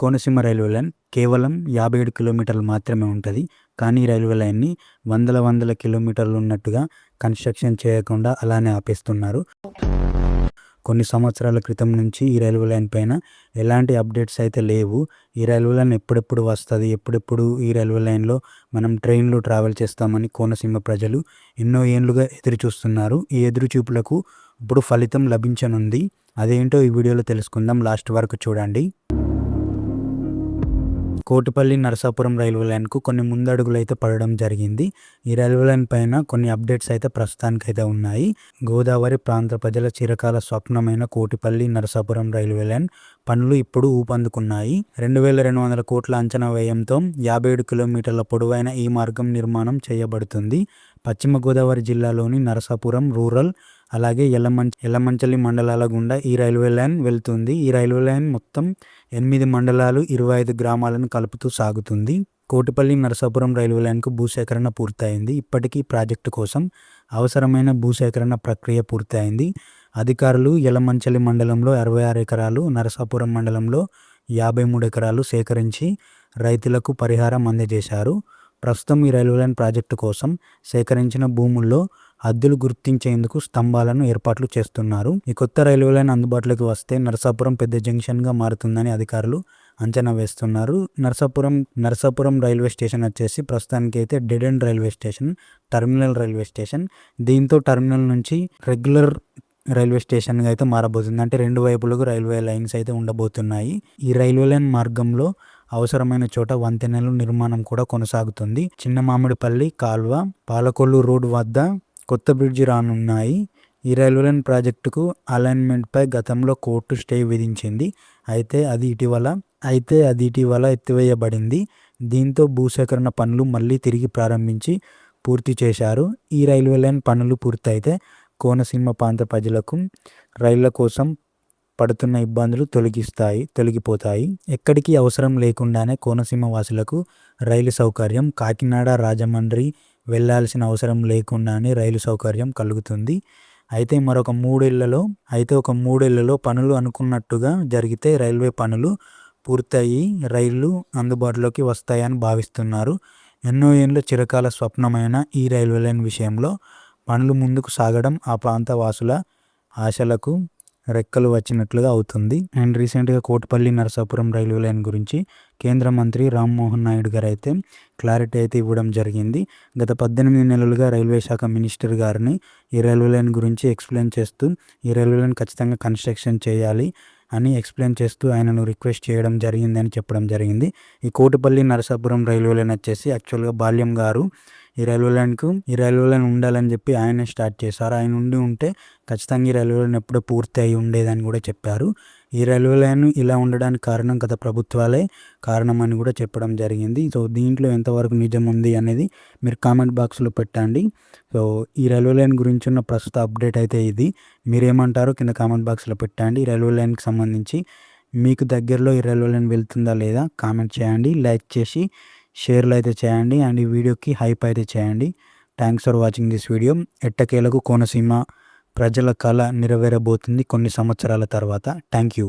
Konaseema railway line కేవలం 57 కిలోమీటర్లు మాత్రమే ఉంటుంది. కానీ ఈ రైల్వే లైన్ని వందల కిలోమీటర్లు ఉన్నట్టుగా కన్స్ట్రక్షన్ చేయకుండా అలానే ఆపేస్తున్నారు. కొన్ని సంవత్సరాల క్రితం నుంచి ఈ రైల్వే లైన్ పైన ఎలాంటి అప్డేట్స్ అయితే లేవు. ఈ రైల్వే లైన్ ఎప్పుడెప్పుడు వస్తుంది, ఎప్పుడెప్పుడు ఈ రైల్వే లైన్లో మనం ట్రైన్లో ట్రావెల్ చేస్తామని కోనసీమ ప్రజలు ఎన్నో ఏళ్ళుగా ఎదురు చూస్తున్నారు. ఈ ఎదురు చూపులకు ఇప్పుడు ఫలితం లభించనుంది. అదేంటో ఈ వీడియోలో తెలుసుకుందాం. లాస్ట్ వరకు చూడండి. కోటిపల్లి నరసాపురం రైల్వే లైన్కు కొన్ని ముందడుగులు అయితే పడడం జరిగింది. ఈ రైల్వే లైన్ పైన కొన్ని అప్డేట్స్ అయితే ప్రస్తుతానికైతే ఉన్నాయి. గోదావరి ప్రాంత ప్రజల చిరకాల స్వప్నమైన కోటిపల్లి నరసాపురం రైల్వే లైన్ పనులు ఇప్పుడు ఊపందుకున్నాయి. 2200 కోట్ల అంచనా వ్యయంతో 57 కిలోమీటర్ల పొడవైన ఈ మార్గం నిర్మాణం చేయబడుతుంది. పశ్చిమ గోదావరి జిల్లాలోని నరసాపురం రూరల్ అలాగే యలమంచిలి మండలాల గుండా ఈ రైల్వే లైన్ వెళ్తుంది. ఈ రైల్వే లైన్ మొత్తం 8 మండలాలు 25 గ్రామాలను కలుపుతూ సాగుతుంది. కోటిపల్లి నరసాపురం రైల్వే లైన్కు భూసేకరణ పూర్తయింది. ఇప్పటికీ ప్రాజెక్టు కోసం అవసరమైన భూసేకరణ ప్రక్రియ పూర్తయింది. అధికారులు యలమంచిలి మండలంలో 66 ఎకరాలు, నరసాపురం మండలంలో 53 ఎకరాలు సేకరించి రైతులకు పరిహారం అందజేశారు. ప్రస్తుతం ఈ రైల్వే లైన్ ప్రాజెక్టు కోసం సేకరించిన భూముల్లో హద్దులు గుర్తించేందుకు స్తంభాలను ఏర్పాట్లు చేస్తున్నారు. ఈ కొత్త రైల్వే లైన్ అందుబాటులోకి వస్తే నరసాపురం పెద్ద జంక్షన్గా మారుతుందని అధికారులు అంచనా వేస్తున్నారు. నరసాపురం రైల్వే స్టేషన్ వచ్చేసి ప్రస్తుతానికి అయితే dead end railway station, terminal railway station. దీంతో టర్మినల్ నుంచి రెగ్యులర్ రైల్వే స్టేషన్గా అయితే మారబోతుంది. అంటే రెండు వైపులకు రైల్వే లైన్స్ అయితే ఉండబోతున్నాయి. ఈ రైల్వే లైన్ మార్గంలో అవసరమైన చోట వంతెనలు నిర్మాణం కూడా కొనసాగుతుంది. చిన్న మామిడిపల్లి కాల్వ, పాలకొల్లు రోడ్ వద్ద కొత్త బ్రిడ్జి రానున్నాయి. ఈ రైల్వే లైన్ ప్రాజెక్టుకు అలైన్మెంట్పై గతంలో కోర్టు స్టే విధించింది. అయితే అది ఇటీవల ఎత్తివేయబడింది. దీంతో భూసేకరణ పనులు మళ్ళీ తిరిగి ప్రారంభించి పూర్తి చేశారు. ఈ రైల్వే లైన్ పనులు పూర్తయితే కోనసీమ ప్రాంత ప్రజలకు రైళ్ల కోసం పడుతున్న ఇబ్బందులు తొలగిపోతాయి. ఎక్కడికి అవసరం లేకుండానే కోనసీమ వాసులకు రైలు సౌకర్యం. కాకినాడ, రాజమండ్రి వెళ్లాల్సిన అవసరం లేకుండానే రైలు సౌకర్యం కలుగుతుంది. అయితే ఒక మూడేళ్లలో పనులు అనుకున్నట్టుగా జరిగితే రైల్వే పనులు పూర్తయి రైళ్లు అందుబాటులోకి వస్తాయని భావిస్తున్నారు. ఎన్నో ఏళ్ల చిరకాల స్వప్నమైన ఈ రైల్వే లైన్ విషయంలో పనులు ముందుకు సాగడం ఆ ప్రాంత వాసుల ఆశలకు రెక్కలు వచ్చినట్లుగా అవుతుంది. అండ్ రీసెంట్గా కోటిపల్లి నరసాపురం రైల్వే లైన్ గురించి కేంద్ర మంత్రి రామ్మోహన్ నాయుడు గారు అయితే క్లారిటీ అయితే ఇవ్వడం జరిగింది. గత 18 నెలలుగా రైల్వే శాఖ మినిస్టర్ గారిని ఈ రైల్వే లైన్ గురించి ఎక్స్ప్లెయిన్ చేస్తూ ఈ రైల్వే లైన్ ఖచ్చితంగా కన్స్ట్రక్షన్ చేయాలి అని ఎక్స్ప్లెయిన్ చేస్తూ ఆయనను రిక్వెస్ట్ చేయడం జరిగిందని చెప్పడం జరిగింది. ఈ కోటిపల్లి నరసాపురం రైల్వే లైన్ వచ్చేసి యాక్చువల్గా బాల్యం గారు ఈ రైల్వే లైన్ ఉండాలని చెప్పి ఆయనే స్టార్ట్ చేశారు. ఆయన ఉంటే ఖచ్చితంగా ఈ రైల్వే లైన్ ఎప్పుడో పూర్తి అయి ఉండేదని కూడా చెప్పారు. ఈ రైల్వే లైన్ ఇలా ఉండడానికి కారణం గత ప్రభుత్వాలే కారణం అని కూడా చెప్పడం జరిగింది. సో దీంట్లో ఎంతవరకు నిజం ఉంది అనేది మీరు కామెంట్ బాక్స్లో పెట్టండి. సో ఈ రైల్వే లైన్ గురించి ఉన్న ప్రస్తుత అప్డేట్ అయితే ఇది. మీరేమంటారో కింద కామెంట్ బాక్స్లో పెట్టండి. ఈ రైల్వే లైన్కి సంబంధించి మీకు దగ్గరలో ఈ రైల్వే లైన్ వెళ్తుందా లేదా కామెంట్ చేయండి. లైక్ చేసి షేర్లు అయితే చేయండి అండ్ ఈ వీడియోకి హైప్ అయితే చేయండి. Thanks for watching this video. ఎట్టకేలకు కోనసీమ ప్రజల కళ నెరవేరబోతుంది కొన్ని సంవత్సరాల తర్వాత. Thank you.